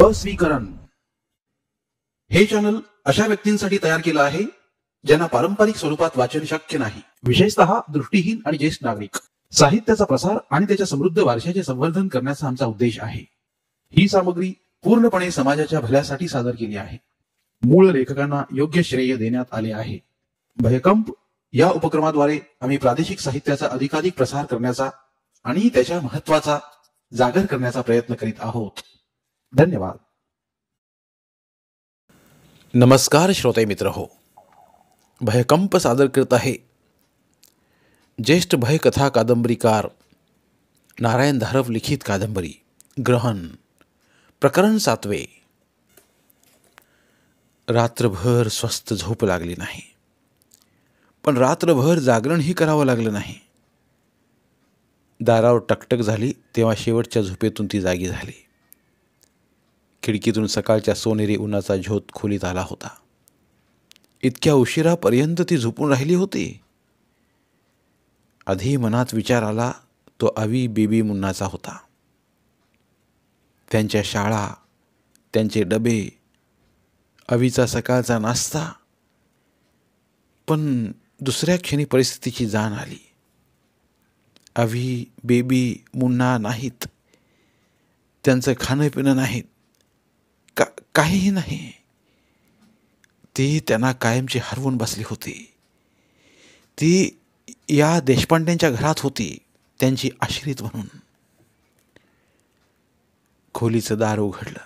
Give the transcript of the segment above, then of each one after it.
अस्वीकरण हे चॅनल अशा व्यक्तींसाठी तयार केलं आहे ज्यांना पारंपरिक स्वरूपात वाचन शक्य नाही, विशेषतः दृष्टीहीन आणि ज्येष्ठ नागरिक. साहित्याचा प्रसार आणि त्याच्या समृद्ध वारशाचे संवर्धन करण्याचा आमचा उद्देश आहे. ही सामग्री पूर्णपणे समाजाच्या भल्यासाठी सादर केली आहे. मूळ लेखकांना योग्य श्रेय देण्यात आले आहे. भयकंप या उपक्रमाद्वारे आम्ही प्रादेशिक साहित्याचा अधिकाधिक प्रसार करण्याचा आणि त्याच्या महत्त्वाचा जागर करण्याचा प्रयत्न करीत आहोत. धन्यवाद. नमस्कार श्रोते मित्र हो, भयकंप सादर करत आहे ज्येष्ठ भयकथा कादंबरीकार नारायण धारप लिखित कादंबरी ग्रहण, प्रकरण 7. रात्रभर स्वस्थ झोप लागली नाही, पण रात्रभर जागरणही करावं लागलं नाही. दारावर टकटक झाली तेव्हा शेवटच्या झोपेतून ती जागी झाली. खिडकीतून सकाळच्या सोनेरी उन्हाचा झोत खोलीत आला होता. इतक्या उशिरापर्यंत ती झोपून राहिली होती. आधी मनात विचार आला तो आवी बेबी मुन्नाचा होता. त्यांच्या शाळा, त्यांचे डबे, अवीचा सकाळचा नाश्ता. पण दुसऱ्या क्षणी परिस्थितीची जाण आली. अवी, बेबी, मुन्ना नाहीत. त्यांचं खाणं पिणं नाहीत, काहीही नाही. ती त्यांना कायमची हरवून बसली होती. ती या देशपांड्यांच्या घरात होती, त्यांची आश्रित म्हणून. खोलीचं दार उघडलं.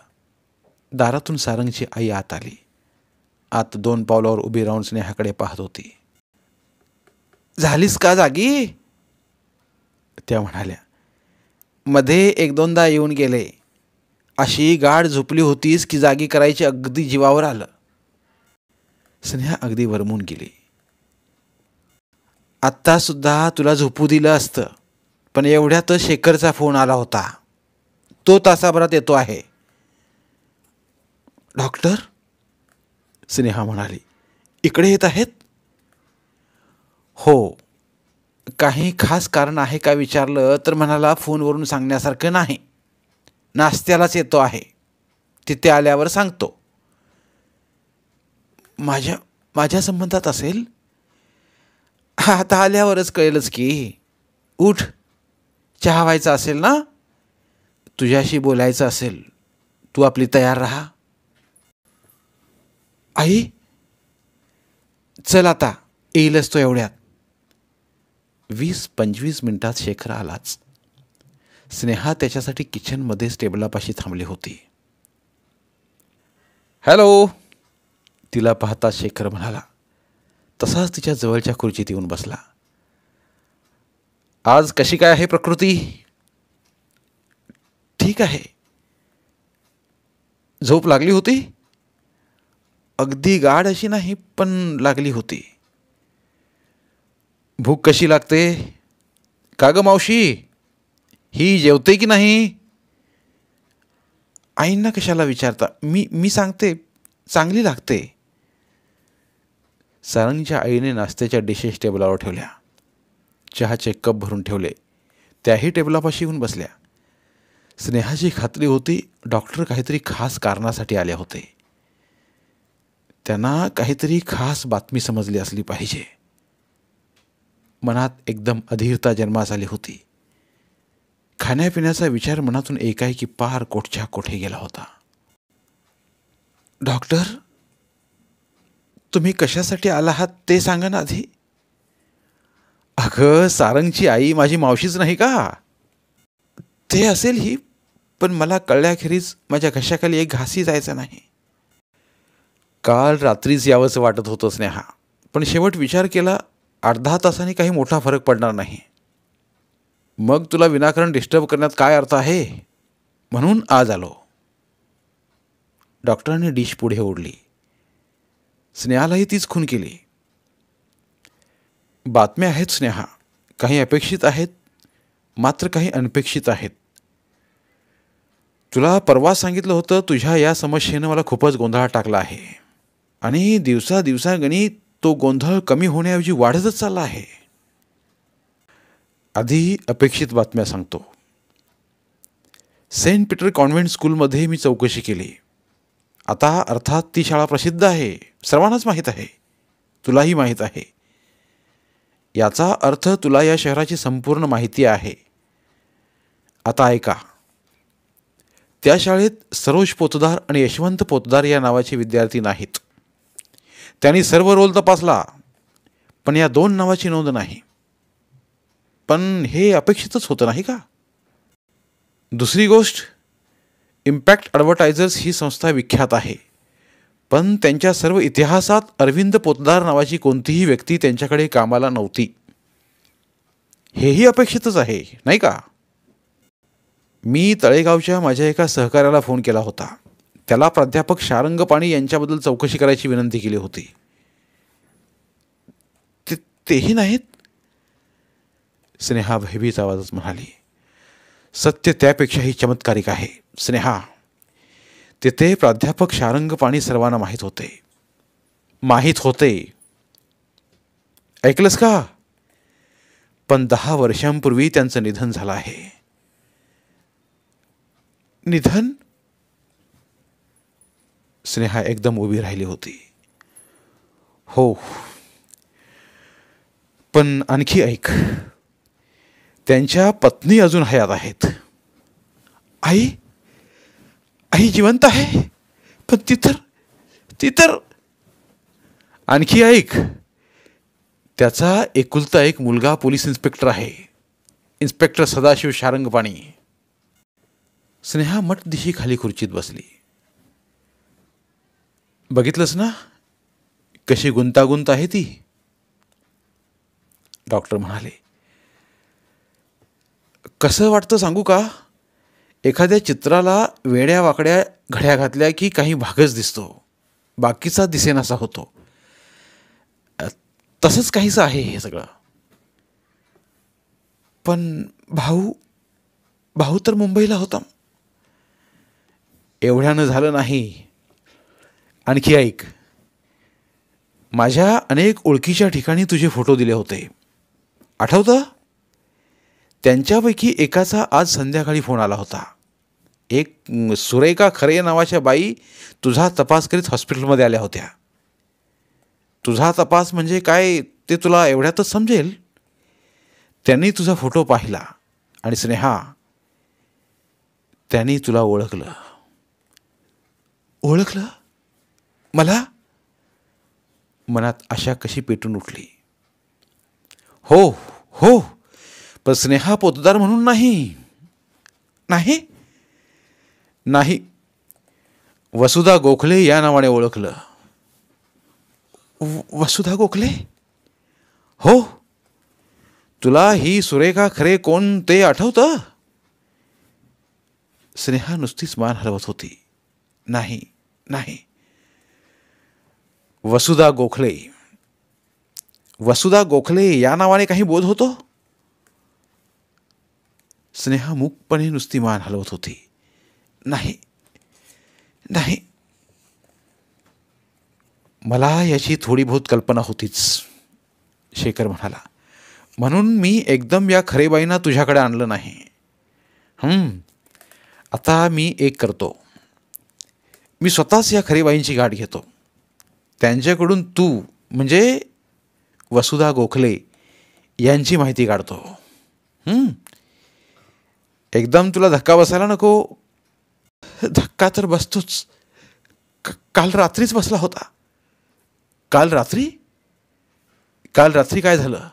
दारातून सारंगची आई आत आली. आत 2 पावलावर उभी राहून स्नेहाकडे पाहत होती. झालीस का जागी? त्या म्हणाल्या. मध्ये 1-2दा येऊन गेले. अशी गाढ झोपली होतीस की जागी करायची अगदी जीवावर आलं. स्नेहा अगदी वरमून गेली. आत्ता सुद्धा तुला झोपू दिलं असतं, पण एवढ्यातच शेखरचा फोन आला होता. तो तासाभरात येतो आहे. डॉक्टर? स्नेहा म्हणाली. इकडे येत आहेत? हो. काही खास कारण आहे का विचारलं तर म्हणाला फोनवरून सांगण्यासारखं नाही. नाश्त्यालाच येतो आहे. तिथे आल्यावर सांगतो. माझ्या संबंधात असेल? आता आल्यावरच कळेलच की. उठ, चहा व्हायचा असेल ना? तुझ्याशी बोलायचं असेल. तू आपली तयार राहा. आई, चल आता, येईलच तो एवढ्यात. 20-25 मिनिटात शेखर आलाच. स्नेहा त्याच्यासाठी किचनमध्येच टेबलापाशी थांबली होती. हॅलो, तिला पाहता शेखर म्हणाला. तसाच तिच्या जवळच्या खुर्चीत येऊन बसला. आज कशी काय आहे प्रकृती? ठीक आहे. झोप लागली होती? अगदी गाढ अशी नाही, पण लागली होती. भूक कशी लागते? का ग मावशी, ही जेवते की नाही? आईंना कशाला विचारता, मी सांगते, चांगली लागते. सारंगच्या आईने नाश्त्याच्या डिशेस टेबलावर ठेवल्या. चहाचे कप भरून ठेवले. त्याही टेबलापाशी येऊन बसल्या. स्नेहाची खात्री होती डॉक्टर काहीतरी खास कारणासाठी आले होते. त्यांना काहीतरी खास बातमी समजली असली पाहिजे. मनात एकदम अधीरता जन्मास आली होती. खाण्यापिण्याचा विचार मनातून एकाएकी पार कोठच्या कोठे गेला होता. डॉक्टर, तुम्ही कशासाठी आला आहात ते सांगा ना आधी. अगं, सारंगची आई माझी मावशीच नाही का? ते असेल ही, पण मला कळल्याखेरीज माझ्या घशाखाली एक घासही जायचा नाही. काल रात्रीच यावंसं वाटत होतं स्नेहा, पण शेवट विचार केला अर्धा तासाने काही मोठा फरक पडणार नाही. मग तुला विनाकारण डिस्टर्ब करण्यात काय अर्थ आहे, म्हणून आज आलो. डॉक्टरांनी डिश पुढे ओढली. स्नेहालाही तीच खून केली. बातम्या आहेत स्नेहा, काही अपेक्षित आहेत, मात्र काही अनपेक्षित आहेत. तुला परवा सांगितलं होतं तुझ्या या समस्येनं मला खूपच गोंधळात टाकला आहे, आणि दिवसागणिक तो गोंधळ कमी होण्याऐवजी वाढतच चालला आहे. आधी अपेक्षित बातम्या सांगतो. सेंट पीटर कॉन्व्हेंट स्कूलमध्ये मी चौकशी केली. आता अर्थात ती शाळा प्रसिद्ध आहे, सर्वांनाच माहीत आहे, तुलाही माहीत आहे. याचा अर्थ तुला या शहराची संपूर्ण माहिती आहे. आता ऐका, त्या शाळेत सरोज पोतदार आणि यशवंत पोतदार या नावाचे विद्यार्थी नाहीत. त्यांनी सर्व रोल तपासला, पण या 2 नावाची नोंद नाही. पण हे अपेक्षितच होतं नाही का? दुसरी गोष्ट, इम्पॅक्ट ॲडव्हर्टायझर्स ही संस्था विख्यात आहे, पण त्यांच्या सर्व इतिहासात अरविंद पोतदार नावाची कोणतीही व्यक्ती त्यांच्याकडे कामाला नव्हती. हेही अपेक्षितच आहे नाही का? मी तळेगावच्या माझ्या एका सहकार्याला फोन केला होता. त्याला प्राध्यापक शारंगपाणी यांच्याबद्दल चौकशी करायची विनंती केली होती. तेही नाहीत? स्नेहा भयभीत आवाजात म्हणाली. सत्य त्यापेक्षाही चमत्कारिक आहे स्नेहा. तिथे प्राध्यापक शारंगपाणी सर्वांना माहीत होते. ऐकलंस का? पण 10 वर्षांपूर्वी त्यांचं निधन झालं आहे. निधन? स्नेहा एकदम उभी राहिली होती. हो, पण आणखी ऐक, त्यांच्या पत्नी अजून हयात आहेत. आई जिवंत आहे? पण ती तर आणखी ऐक, त्याचा एकुलता एक मुलगा पोलीस इन्स्पेक्टर आहे, इन्स्पेक्टर सदाशिव शारंगपाणी. स्नेहा मटदिशी खाली खुर्चीत बसली. बघितलंस ना कशी गुंतागुंत आहे ती? डॉक्टर म्हणाले. कसं वाटतं सांगू का? एखाद्या चित्राला वेड्या वाकड्या घड्या घातल्या की काही भागच दिसतो, बाकीचा दिसेनासा होतो. तसंच काहीसं आहे हे सगळं. पण भाऊ तर मुंबईला होता. एवढ्यानं झालं नाही. आणखी ऐक, माझ्या अनेक ओळखीच्या ठिकाणी तुझे फोटो दिले होते, आठवतं? त्यांच्यापैकी एकाचा आज संध्याकाळी फोन आला होता. एक सुरेखा खरे नावाच्या बाई तुझा तपास करीत हॉस्पिटलमध्ये आल्या होत्या. तुझा तपास म्हणजे काय ते तुला एवढ्यातच समजेल. त्यांनी तुझा फोटो पाहिला आणि स्नेहा, त्यांनी तुला ओळखलं. मला? मनात आशा कशी पेटून उठली. हो, पण स्नेहा पोतदार म्हणून नाही, वसुधा गोखले या नावाने ओळखलं. वसुधा गोखले? हो. तुला ही सुरेखा खरे कोण ते आठवतं? स्नेहा नुसतीच मान हलवत होती. नाही. वसुधा गोखले या नावाने काही बोध होतो? स्नेहा मूकपणे नुसती मान हलवत होती. नाही. मला याची थोडी बहुत कल्पना होतीच, शेखर म्हणाला. म्हणून मी एकदम या खरेबाईंना तुझ्याकडे आणलं नाही. आता मी एक करतो, मी स्वतःच या खरेबाईंची गाठ घेतो. त्यांच्याकडून तू म्हणजे वसुधा गोखले यांची माहिती काढतो. एकदम तुला धक्का बसायला नको. धक्का तर बसतोच. काल रात्रीच बसला होता. काल रात्री काय झालं?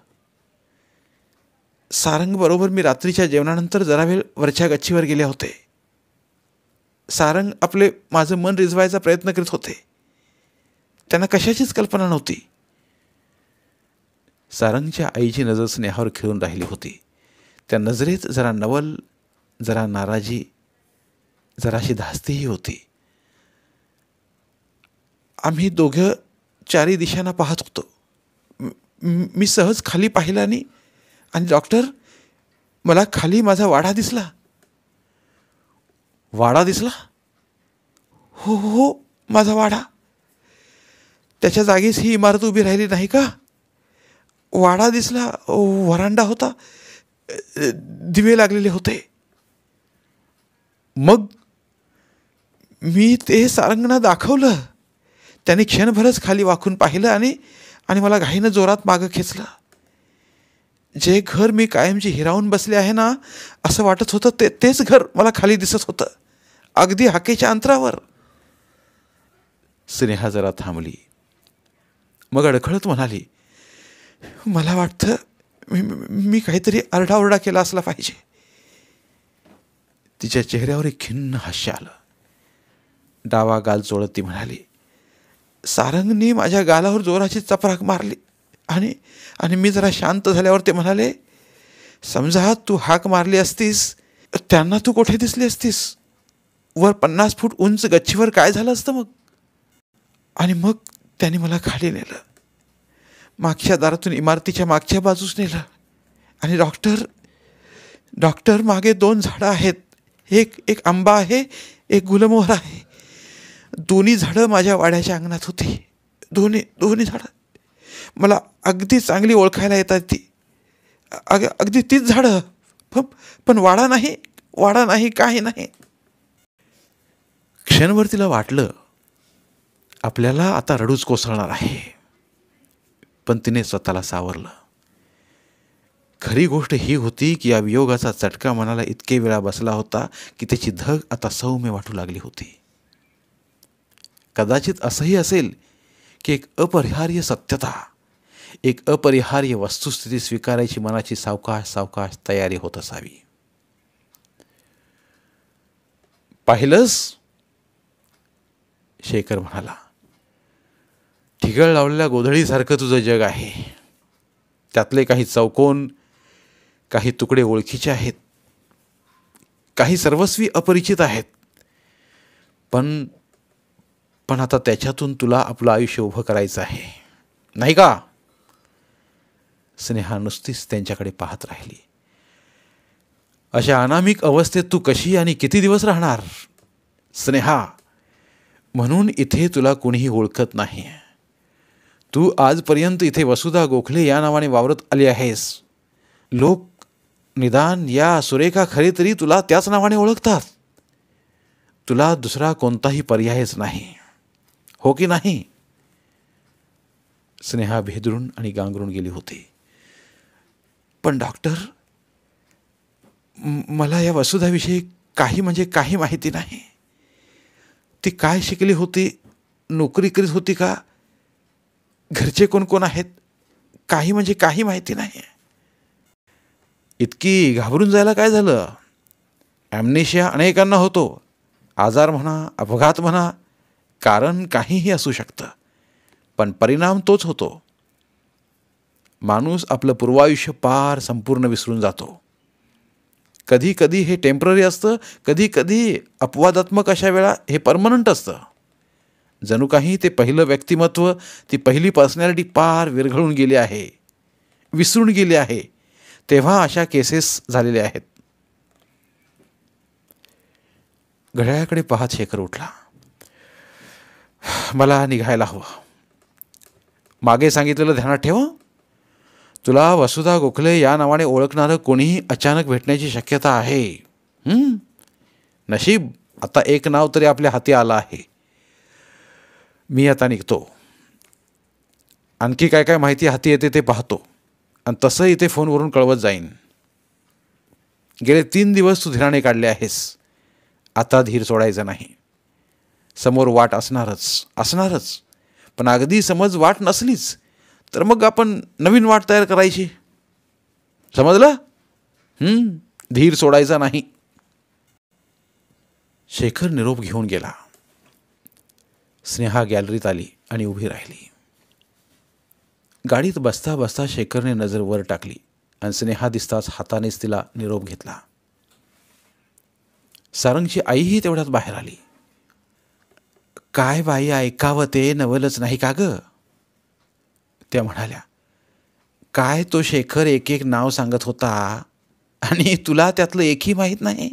सारंग बरोबर मी रात्रीच्या जेवणानंतर जरा वेळ वरच्या गच्चीवर गेले होते. सारंग माझं मन रिझवायचा प्रयत्न करीत होते. त्यांना कशाचीच कल्पना नव्हती. सारंगच्या आईची नजर स्नेहावर खेळून राहिली होती. त्या नजरेत जरा नवल, जरा नाराजी, जराशी धास्तीही होती. आम्ही दोघं 4 दिशांना पाहत होतो. मी सहज खाली पाहिलं आणि डॉक्टर, मला खाली माझा वाडा दिसला. वाडा दिसला? हो, माझा वाडा. त्याच्या जागीच ही इमारत उभी राहिली नाही का? वाडा दिसला, व्हरांडा होता, दिवे लागलेले होते. मग मी ते सारंगना दाखवलं. त्याने क्षणभरच खाली वाकून पाहिलं आणि मला घाईनं जोरात मागं खेचलं. जे घर मी कायमची हिरावून बसले आहे ना असं वाटत होतं तेच घर मला खाली दिसत होतं, अगदी हाकेच्या अंतरावर. स्नेहा जरा थांबली, मग अडखळत म्हणाली, मला वाटतं मी काहीतरी आरडाओरडा केला असला पाहिजे. तिच्या चेहऱ्यावर एक खिन्न हास्य आलं. डावा गाल चोळत ती म्हणाली, सारंगनी माझ्या गालावर जोराची चपराक मारली आणि मी जरा शांत झाल्यावर ते म्हणाले, समजा तू हाक मारली असतीस त्यांना तू कुठे दिसली असतीस? वर 50 फूट उंच गच्चीवर काय झालं असतं मग? आणि मग त्याने मला खाली नेलं, मागच्या दारातून इमारतीच्या मागच्या बाजूस नेलं. आणि डॉक्टर मागे 2 झाडं आहेत. एक आंबा आहे, एक गुलमोहर आहे. दोन्ही झाडं माझ्या वाड्याच्या अंगणात होती. दोन्ही झाडं मला अगदी चांगली ओळखायला येतात. ती अगदी तीच झाडं, पण वाडा नाही, काही नाही. क्षणभर तिला वाटलं आपल्याला आता रडूच कोसळणार आहे, पण तिने स्वतःला सावरलं. खरी गोष्ट ही होती की या वियोगाचा चटका मनाला इतके वेळा बसला होता की त्याची धग आता सौम्य वाटू लागली होती. कदाचित असंही असेल की एक अपरिहार्य सत्यता, एक अपरिहार्य वस्तुस्थिती स्वीकारायची मनाची सावकाश तयारी होत असावी. पाहिलंस, शेखर म्हणाला, ठिगळ लावलेल्या गोधडीसारखं तुझं जग आहे. त्यातले काही चौकोन, काही तुकडे ओळखीचे आहेत, काही सर्वस्वी अपरिचित आहेत. पण आता त्याच्यातून तुला आपलं आयुष्य उभं करायचं आहे, नाही का? स्नेहा नुसतीच त्यांच्याकडे पाहत राहिली. अशा अनामिक अवस्थेत तू कशी आणि किती दिवस राहणार स्नेहा? म्हणून इथे तुला कोणीही ओळखत नाही. तू आजपर्यंत इथे वसुधा गोखले या नावाने वावरत आली आहेस. लोक निदान या सुरेखा खरे तरी तुला त्याच नावाने ओळखतात. तुला दुसरा कोणताही पर्यायच नाही, हो की नाही? स्नेहा भेदरून आणि गांगरून गेली होती. पण डॉक्टर, मला या वसुधाविषयी काही माहिती नाही. ती काय शिकली होती, नोकरी करीत होती का, घरचे कोण आहेत, काही माहिती नाही. इतकी घाबरून जायला काय झालं? ॲम्नेशिया अनेकांना होतो. आजार म्हणा, अपघात म्हणा, कारण काहीही असू शकतं, पण परिणाम तोच होतो. माणूस आपलं पूर्वायुष्य पार संपूर्ण विसरून जातो. कधी कधी हे टेम्पररी असतं, कधी कधी अपवादात्मक अशा वेळा हे परमनंट असतं. जणू काही ते पहिलं व्यक्तिमत्व, ती पहिली पर्सनॅलिटी पार विरघळून गेली आहे, विसरून गेली आहे. तेव्हा अशा केसेस झालेल्या आहेत. घड्याळाकडे पाहत शेखर उठला. मला निघायला हवं. मागे सांगितलेलं ध्यानात ठेव. तुला वसुधा गोखले या नावाने ओळखणारं कोणीही अचानक भेटण्याची शक्यता आहे. नशीब आता एक नाव तरी आपल्या हाती आलं आहे. मी आता निघतो. आणखी काय माहिती हाती येते ते पाहतो आणि तसं इथे फोनवरून कळवत जाईन. गेले 3 दिवस तू धीराने काढले आहेस. आता धीर सोडायचा नाही. समोर वाट असणारच. पण अगदी समज वाट नसलीच तर मग आपण नवीन वाट तयार करायची. समजलं? धीर सोडायचा नाही. शेखर निरोप घेऊन गेला. स्नेहा गॅलरीत आली आणि उभी राहिली. गाडीत बसता बसता शेखरने नजर वर टाकली आणि स्नेहा दिसताच हातानेच तिला निरोप घेतला. सारंगची आईही तेवढ्यात बाहेर आली. काय बाई, ऐकावं ते नवलच नाही का ग? त्या म्हणाल्या. काय तो शेखर एक नाव सांगत होता आणि तुला त्यातलं एकही माहीत नाही?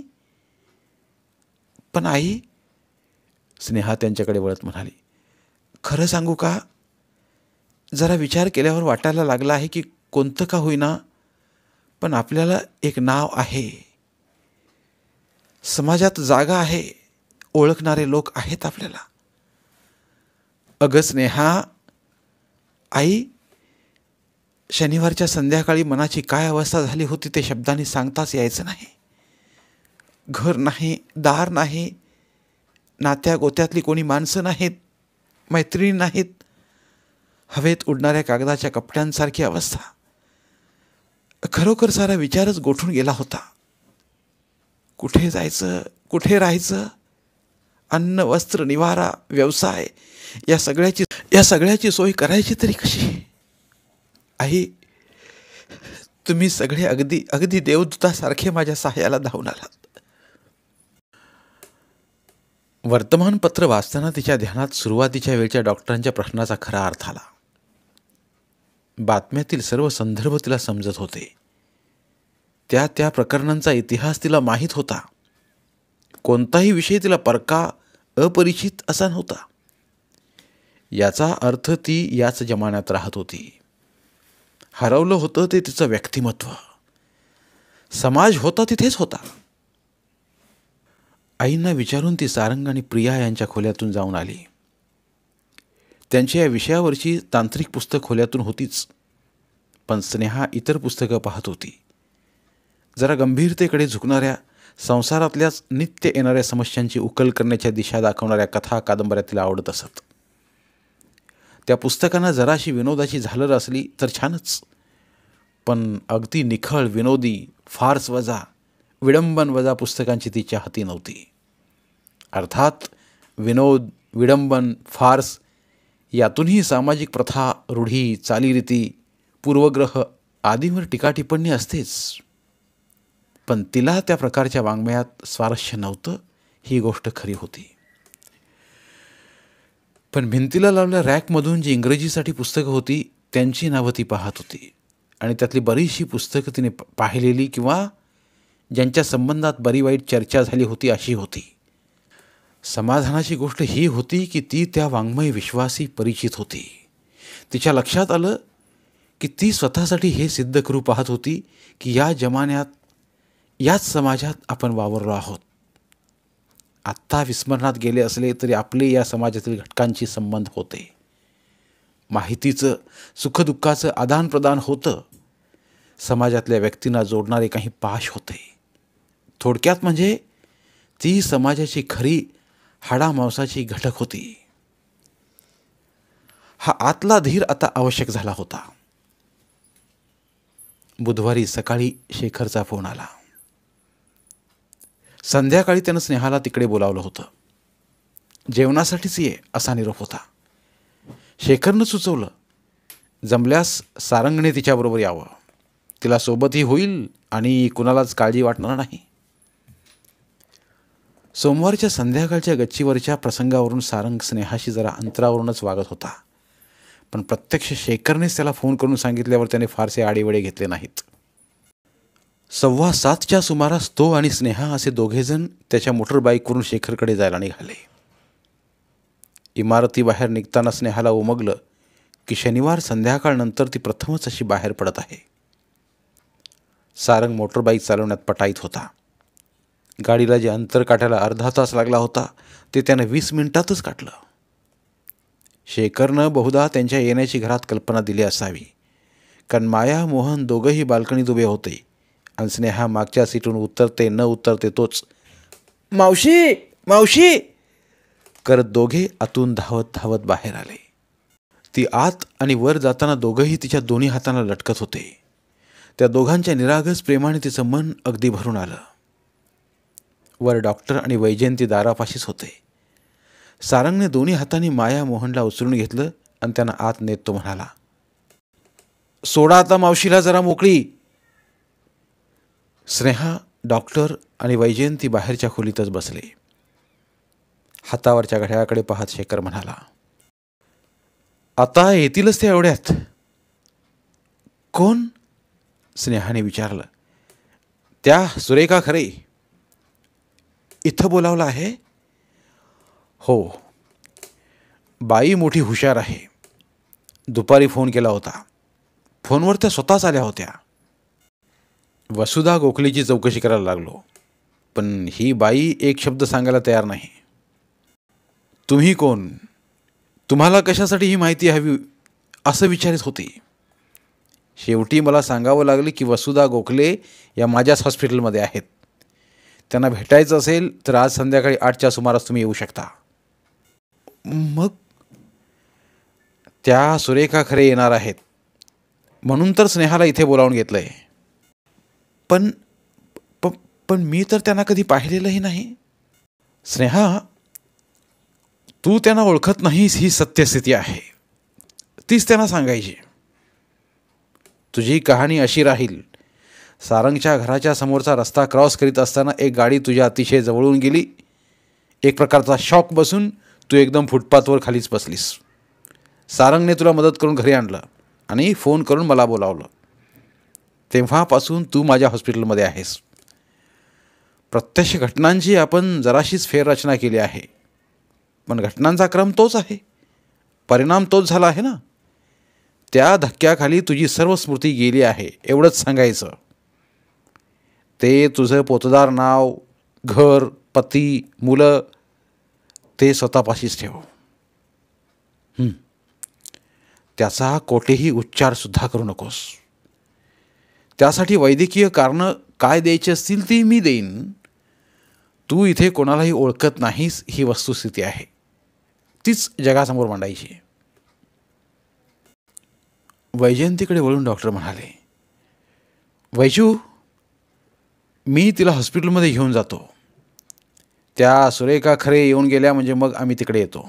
पण आई, स्नेहा त्यांच्याकडे वळत म्हणाली, खरं सांगू का, जरा विचार केल्यावर वाटायला लागला आहे की कोणतं का होईना पण आपल्याला एक नाव आहे. समाजात जागा आहे, ओळखणारे लोक आहेत आपल्याला. अगं स्नेहा, आई, शनिवारच्या संध्याकाळी मनाची काय अवस्था झाली होती ते शब्दांनी सांगताच यायचं नाही. घर नाही, दार नाही, नात्या गोत्यातली कोणी माणसं नाहीत, मैत्रिणी नाहीत, हवेत उडणाऱ्या कागदाच्या कपड्यांसारखी अवस्था. खरोखर सारा विचारच गोठून गेला होता. कुठे जायचं, कुठे राहायचं, अन्न, वस्त्र, निवारा, व्यवसाय या सगळ्याची सोय करायची तरी कशी? आई, तुम्ही सगळे अगदी अगदी देवदूतासारखे माझ्या सहाय्याला धावून आलात. वर्तमानपत्र वाचताना तिच्या ध्यानात सुरुवातीच्या वेळच्या डॉक्टरांच्या प्रश्नाचा खरा अर्थ आला. बातम्यातील सर्व संदर्भ तिला समजत होते. त्या प्रकरणांचा इतिहास तिला माहीत होता. कोणताही विषय तिला परका, अपरिचित असा नव्हता. याचा अर्थ ती याच जमान्यात राहत होती. हरवलं होतं ते तिचं व्यक्तिमत्व. समाज होता तिथेच होता. आईंना विचारून ती सारंग आणि प्रिया यांच्या खोल्यातून जाऊन आली. त्यांची या विषयावरची तांत्रिक पुस्तक खोल्यातून होतीच, पण स्नेहा इतर पुस्तकं पाहत होती. जरा गंभीरतेकडे झुकणाऱ्या, संसारातल्याच नित्य येणाऱ्या समस्यांची उकल करण्याच्या दिशा दाखवणाऱ्या कथा, कादंबऱ्या तिला आवडत असत. त्या पुस्तकांना जराशी विनोदाची झालर असली तर छानच, पण अगदी निखळ विनोदी, फार्स वजा, विडंबन वजा पुस्तकांची ती चाहती नव्हती. अर्थात विनोद, विडंबन, फार्स यातूनही सामाजिक प्रथा, रूढी, चालीरीती, पूर्वग्रह आदींवर टीकाटिप्पणी असतेच, पण तिला त्या प्रकारच्या वाङ्मयात स्वारस्य नव्हतं, ही गोष्ट खरी होती. पण भिंतीला लावलेल्या रॅकमधून जी इंग्रजीसाठी पुस्तकं होती त्यांची नावं ती पाहत होती, आणि त्यातली बरीचशी पुस्तकं तिने पाहिलेली किंवा ज्यांच्या संबंधात बरी वाईट चर्चा झाली होती अशी होती. समाधानाची गोष्ट ही होती की ती त्या वाङ्मय विश्वासी परिचित होती. तिच्या लक्षात आलं की ती स्वतःसाठी हे सिद्ध करू पाहत होती की या जमान्यात, याच समाजात आपण वावरलो आहोत. आत्ता विस्मरणात गेले असले तरी आपले या समाजातील घटकांशी संबंध होते. माहितीचं, सुखदुःखाचं आदानप्रदान होतं. समाजातल्या व्यक्तींना जोडणारे काही पाश होते. थोडक्यात म्हणजे ती समाजाची खरी हाडामांसाची घटक होती. हा आतला धीर आता आवश्यक झाला होता. बुधवारी सकाळी शेखरचा फोन आला. संध्याकाळी त्यानं स्नेहाला तिकडे बोलावलं होतं. जेवणासाठीच ये असा निरोप होता. शेखरनं सुचवलं, जमल्यास सारंगने तिच्याबरोबर यावं. तिला सोबतही होईल आणि कुणालाच काळजी वाटणार नाही. सोमवारच्या संध्याकाळच्या गच्चीवरच्या प्रसंगावरून सारंग स्नेहाशी जरा अंतरावरूनच वागत होता, पण प्रत्यक्ष शेखरनेच त्याला फोन करून सांगितल्यावर त्याने फारसे आडेवडे घेतले नाहीत. 7:15च्या सुमारास तो आणि स्नेहा असे दोघेजण त्याच्या मोटरबाईकवरून शेखरकडे जायला निघाले. इमारतीबाहेर निघताना स्नेहाला उमगलं की शनिवार संध्याकाळनंतर ती प्रथमच अशी बाहेर पडत आहे. सारंग मोटरबाईक चालवण्यात पटाईत होता. गाडीला जे अंतर काटायला अर्धा तास लागला होता ते त्यानं 20 मिनिटातच काढलं. शेखरनं बहुधा त्यांच्या येण्याची घरात कल्पना दिली असावी, कारण माया, मोहन दोघंही बाल्कनीत उभे होते आणि स्नेहा मागच्या सीटून उतरते न उतरते तोच मावशी मावशी करत दोघे आतून धावत धावत बाहेर आले. ती आत आणि वर जाताना दोघंही तिच्या दोन्ही हातांना लटकत होते. त्या दोघांच्या निरागस प्रेमाने तिचं मन अगदी भरून आलं. वर डॉक्टर आणि वैजयंती दारापाशीच होते. सारंगने दोन्ही हातांनी माया मोहनला उचलून घेतलं आणि त्यांना आत नेत तो म्हणाला, सोडा आता मावशीला जरा मोकळी. स्नेहा, डॉक्टर आणि वैजयंती बाहेरच्या खोलीतच बसले. हातावरच्या घड्याळाकडे पाहत शेखर म्हणाला, आता येतीलच ते एवढ्यात. कोण? स्नेहाने विचारलं. त्या सुरेखा खरे. इथं बोलावलं आहे? हो. बाई मोठी हुशार आहे. दुपारी फोन केला होता. फोनवर त्या स्वतःच आल्या होत्या. वसुधा गोखलेची चौकशी करायला लागलो. पण ही बाई एक शब्द सांगायला तयार नाही. तुम्ही कोण? तुम्हाला कशासाठी ही माहिती हवी असं विचारित होती. शेवटी मला सांगावं लागले की वसुधा गोखले या माझ्याच हॉस्पिटलमध्ये आहेत. त्यांना भेटायचं असेल तर आज संध्याकाळी 8च्या सुमारास तुम्ही येऊ शकता. मग त्या सुरेखा खरे येणार आहेत म्हणून तर स्नेहाला इथे बोलावून घेतलं आहे. पण पण मी तर त्यांना कधी पाहिलेलंही नाही. स्नेहा, तू त्यांना ओळखत नाहीस ही सत्यस्थिती आहे. तीच त्यांना सांगायची. तुझी कहाणी अशी राहील. सारंगच्या घराच्या समोरचा रस्ता क्रॉस करीत असताना एक गाडी तुझ्या अतिशय जवळून गेली. एक प्रकारचा शॉक बसून तू एकदम फुटपाथवर खालीच बसलीस. सारंगने तुला मदत करून घरी आणलं आणि फोन करून मला बोलावलं. तेव्हापासून तू माझ्या हॉस्पिटलमध्ये आहेस. प्रत्यक्ष घटनांची आपण जराशीच फेररचना केली आहे, पण घटनांचा क्रम तोच आहे, परिणाम तोच झाला आहे ना. त्या धक्क्याखाली तुझी सर्व स्मृती गेली आहे एवढंच सांगायचं. ते तुझं पोतदार नाव, घर, पती, मुलं ते स्वतःपाशीच ठेव. त्याचा कोठेही उच्चारसुद्धा करू नकोस. त्यासाठी वैद्यकीय कारणं काय द्यायची असतील ती मी देईन. तू इथे कोणालाही ओळखत नाहीस ही वस्तुस्थिती आहे, तीच जगासमोर मांडायची. वैजयंतीकडे वळून डॉक्टर म्हणाले, वैजू, मी तिला हॉस्पिटलमध्ये घेऊन जातो. त्या सुरेखा खरे येऊन गेल्या म्हणजे मग आम्ही तिकडे येतो.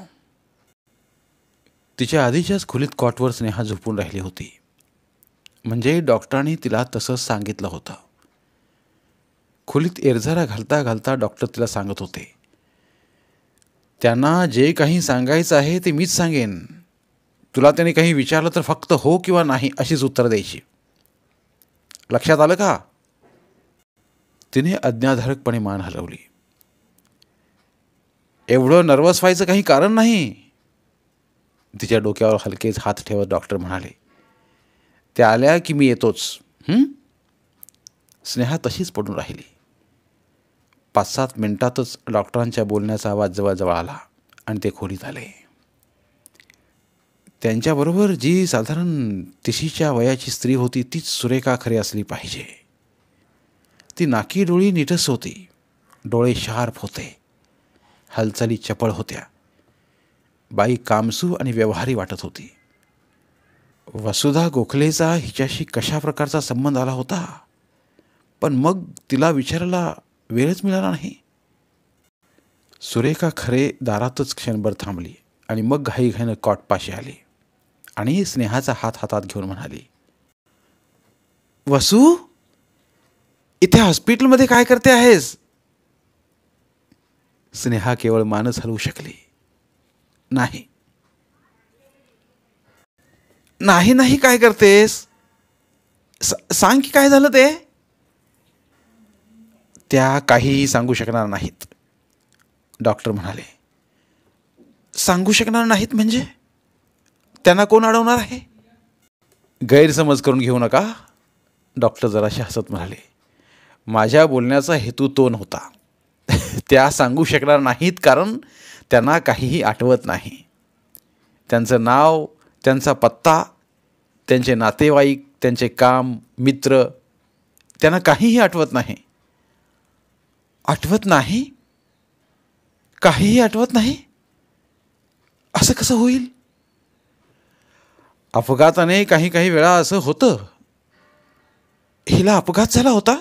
तिच्या आधीच्याच खोलीत कॉटवर स्नेहा झोपून राहिली होती. म्हणजे डॉक्टरांनी तिला तसंच सांगितलं होतं. खोलीत एरझारा घालता घालता डॉक्टर तिला सांगत होते, त्यांना जे काही सांगायचं आहे ते मीच सांगेन. तुला त्याने काही विचारलं तर फक्त हो किंवा नाही अशीच उत्तर द्यायची. लक्षात आलं का? तिने आज्ञाधारकपणे मान हलवली. एवढं नर्वस व्हायचं काही कारण नाही. तिच्या डोक्यावर हलकेच हात ठेवत डॉक्टर म्हणाले, त्या आल्या की मी येतोच. स्नेहा तशीच पडून राहिली. 5-7 मिनिटातच डॉक्टरांच्या बोलण्याचा आवाज जवळजवळ आला आणि ते खोलीत आले. त्यांच्याबरोबर जी साधारण 30च्या वयाची स्त्री होती तीच सुरेखा खरे असली पाहिजे. ती नाकी डोळी नीटस होती, डोळे शार्प होते, हालचाली चपळ होत्या. बाई कामसू आणि व्यवहारी वाटत होती. वसुधा गोखलेचा हिच्याशी कशा प्रकारचा संबंध आला होता, पण मग तिला विचारायला वेळच मिळाला नाही. सुरेखा खरे दारातच क्षणभर थांबली आणि मग घाईघाईनं कॉटपाशी आली आणि स्नेहाचा हात हातात घेऊन म्हणाली, वसू, इथे हॉस्पिटलमध्ये काय करते आहेस? स्नेहा केवळ मानच हलवू शकली. नाही नाही नाही, काय करतेस? सांग की काय झालं ते. त्या काहीही सांगू शकणार नाहीत, डॉक्टर म्हणाले. सांगू शकणार नाहीत म्हणजे त्यांना कोण अडवणार आहे? गैरसमज करून घेऊ नका, डॉक्टर जराशे हसत म्हणाले. माझ्या बोलण्याचा हेतू तो नव्हता. त्या सांगू शकणार नाहीत कारण त्यांना काहीही आठवत नाही. त्यांचं नाव, त्यांचा पत्ता, त्यांचे नातेवाईक, त्यांचे काम, मित्र, त्यांना काहीही आठवत नाही. आठवत नाही? काहीही आठवत नाही? असं कसं होईल? अपघाताने काही काही वेळा असं होतं. हिला अपघात झाला होता?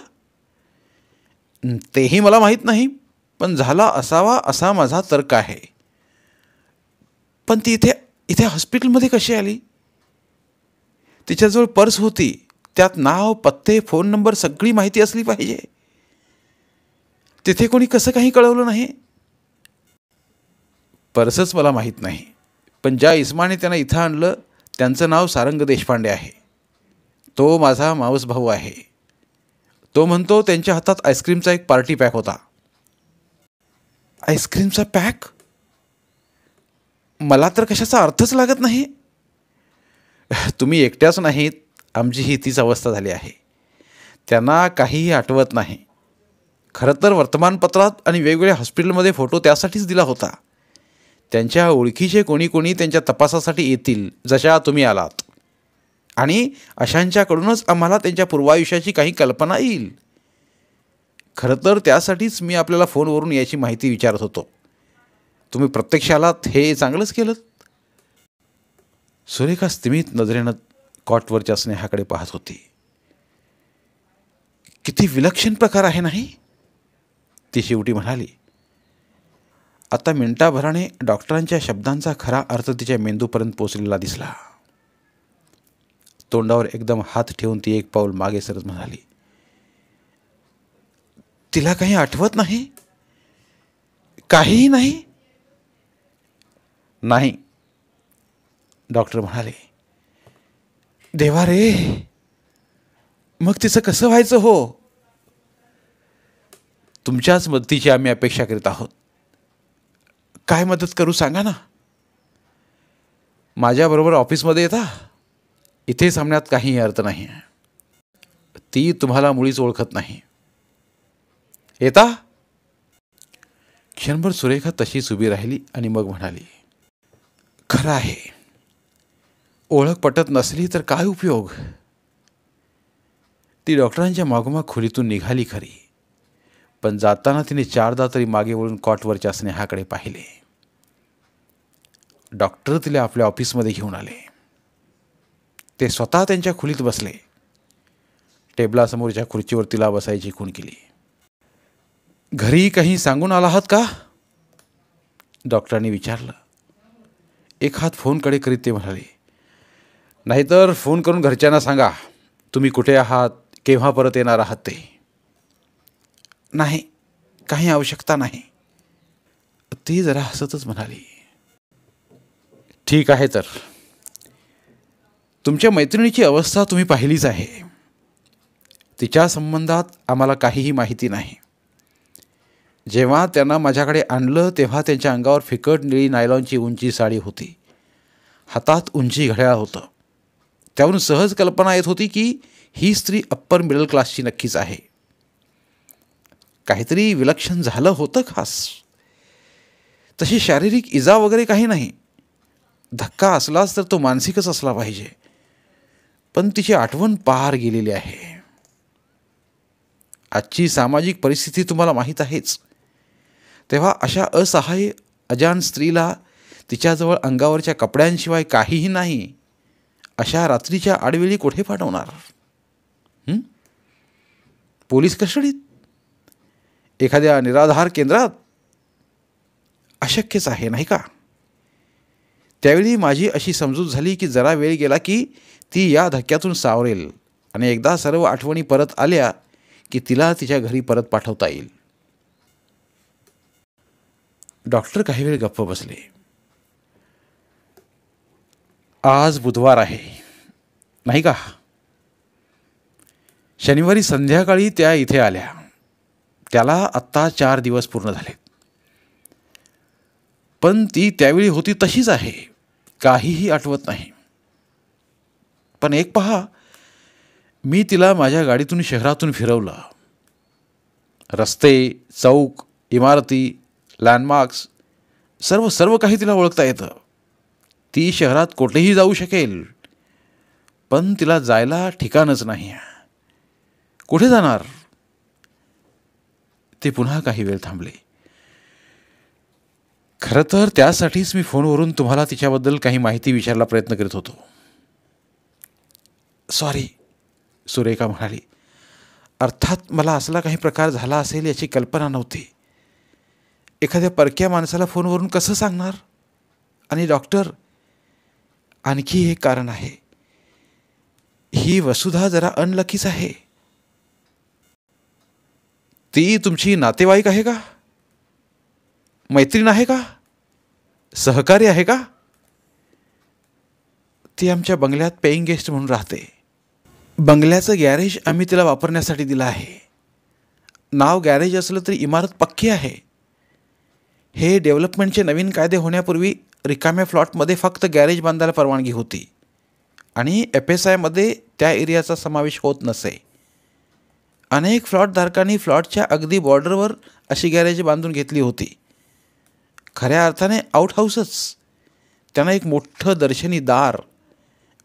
तेही मला माहीत नाही, पण झाला असावा असा माझा तर्क आहे. पण ती इथे हॉस्पिटलमध्ये कशी आली? तिच्याजवळ पर्स होती, त्यात नाव, पत्ते, फोन नंबर सगळी माहिती असली पाहिजे. तिथे कोणी कसं काही कळवलं नाही? पर्सच मला माहीत नाही, पण ज्या इस्माने त्यांना इथं आणलं त्यांचं नाव सारंग देशपांडे आहे. तो माझा मावस भाऊ आहे. तो म्हणतो त्यांच्या हातात आईस्क्रीमचा एक पार्टी पॅक होता. आईस्क्रीमचा पॅक? मला तर कशाचा अर्थच लागत नाही. तुम्ही एकट्याच नाहीत, आमची ही तीच अवस्था झाली आहे. त्यांना काहीही आठवत नाही. खरं तर वर्तमानपत्रात आणि वेगवेगळ्या हॉस्पिटलमध्ये फोटो त्यासाठीच दिला होता. त्यांच्या ओळखीचे कोणी त्यांच्या तपासासाठी येतील, जशा तुम्ही आलात, आणि अशांच्याकडूनच आम्हाला त्यांच्या पूर्वायुष्याची काही कल्पना येईल. खरं तर त्यासाठीच मी आपल्याला फोनवरून याची माहिती विचारत होतो. तुम्ही प्रत्यक्ष आलात हे चांगलंच केलं. सुरेखा स्तिमित नजरेनं कॉटवरच्या स्नेहाकडे पाहत होती. किती विलक्षण प्रकार आहे नाही, ती शेवटी म्हणाली. आता मिनिटाभराने डॉक्टरांच्या शब्दांचा खरा अर्थ तिच्या मेंदूपर्यंत पोचलेला दिसला. तोंडावर एकदम हात ठेवून ती एक पाऊल मागे सरत म्हणाली, तिला काही आठवत नाही? काहीही नाही? नाही, डॉक्टर म्हणाले. देवा रे, मग तिचं कसं व्हायचं हो? तुमच्याच मदतीची आम्ही अपेक्षा करीत आहोत. काय मदत करू सांगा ना. माझ्याबरोबर ऑफिसमध्ये येता. इथे सामन्यात काहीही अर्थ नाही. ती तुम्हाला मुळीच ओळखत नाही. येता? क्षणभर सुरेखा तशीच उभी राहिली आणि मग म्हणाली, खरं आहे, ओळख पटत नसली तर काय उपयोग. ती डॉक्टरांच्या मागोमाग खोलीतून निघाली खरी, पण जाताना तिने 4दा तरी मागे वळून कॉटवरच्या स्नेहाकडे पाहिले. डॉक्टर तिला आपल्या ऑफिसमध्ये घेऊन आले. ते स्वतः त्यांच्या खोलीत बसले. टेबलासमोरच्या खुर्चीवर तिला बसायची खूण केली. घरी काही सांगून आला आहात का? डॉक्टरांनी विचारलं. एक हात फोनकडे करीत ते म्हणाले, नाहीतर फोन करून घरच्यांना सांगा तुम्ही कुठे आहात, केव्हा परत येणार आहात ते. नाही, काही आवश्यकता नाही, ती जरा हसतच म्हणाली. ठीक आहे, तर तुमच्या मैत्रिणीची अवस्था तुम्ही पाहिलीच आहे. तिच्या संबंधात आम्हाला काहीही माहिती नाही. जेव्हा त्यांना माझ्याकडे आणलं तेव्हा त्यांच्या अंगावर फिकट निळी नायलॉनची उंची साडी होती. हातात उंची घड्याळ होतं. त्यावरून सहज कल्पना येत होती की ही स्त्री अप्पर मिडल क्लासची नक्कीच आहे. काहीतरी विलक्षण झालं होतं खास. तशी शारीरिक इजा वगैरे काही नाही. धक्का असलाच तर तो मानसिकच असला पाहिजे. पण तिची आठवण पार गेलेली आहे. आजची सामाजिक परिस्थिती तुम्हाला माहीत आहेच. तेव्हा अशा असहाय्य अजान स्त्रीला तिच्याजवळ अंगावरच्या कपड्यांशिवाय काहीही नाही अशा रात्रीच्या आडवेळी कुठे पाठवणार? पोलीस कस्टडीत? एखाद्या निराधार केंद्रात? अशक्यच आहे नाही का? त्यावेळी माझी अशी समजूत झाली की जरा वेळ गेला की ती या धक्क्यातून सावरेल आणि एकदा सर्व आठवणी परत आल्या की तिला तिच्या घरी परत पाठवता येईल. डॉक्टर काही वेळ गप्प बसले. आज बुधवार आहे नाही का? शनिवारी संध्याकाळी त्या इथे आल्या. त्याला आत्ता 4 दिवस पूर्ण झाले. पण ती त्यावेळी होती तशीच आहे. काहीही आठवत नाही. पण एक पहा, मी तिला माझ्या गाडीतून शहरातून फिरवलं. रस्ते, चौक, इमारती, लँडमार्क्स सर्व काही तिला ओळखता येतं. ती शहरात कुठेही जाऊ शकेल. पण तिला जायला ठिकाणच नाही. कुठे जाणार? ते पुन्हा काही वेळ थांबले. खरं तर त्यासाठीच मी फोनवरून तुम्हाला तिच्याबद्दल काही माहिती विचारायला प्रयत्न करीत होतो. सॉरी, सुरेखा म्हणाली. अर्थात मला असला काही प्रकार झाला असेल याची कल्पना नव्हती. एखाद्या परक्या माणसाला फोनवरून कसं सांगणार? आणि डॉक्टर, आणखी एक कारण आहे. ही वसुधा जरा अनलकीच आहे. ती तुमची नातेवाईक आहे का? मैत्रीण आहे का? सहकारी आहे का? ती आमच्या बंगल्यात पेईंग गेस्ट म्हणून राहते. बंगल्याचं गॅरेज आम्ही तिला वापरण्यासाठी दिलं आहे. नाव गॅरेज असलं तरी इमारत पक्की आहे. हे डेव्हलपमेंटचे नवीन कायदे होण्यापूर्वी रिकाम्या फ्लॉटमध्ये फक्त गॅरेज बांधायला परवानगी होती आणि FSIमध्ये त्या एरियाचा समावेश होत नसे. अनेक फ्लॉटधारकांनी फ्लॉटच्या अगदी बॉर्डरवर अशी गॅरेज बांधून घेतली होती. खऱ्या अर्थाने आउटहाऊसच. त्यांना एक मोठं दर्शनी दार,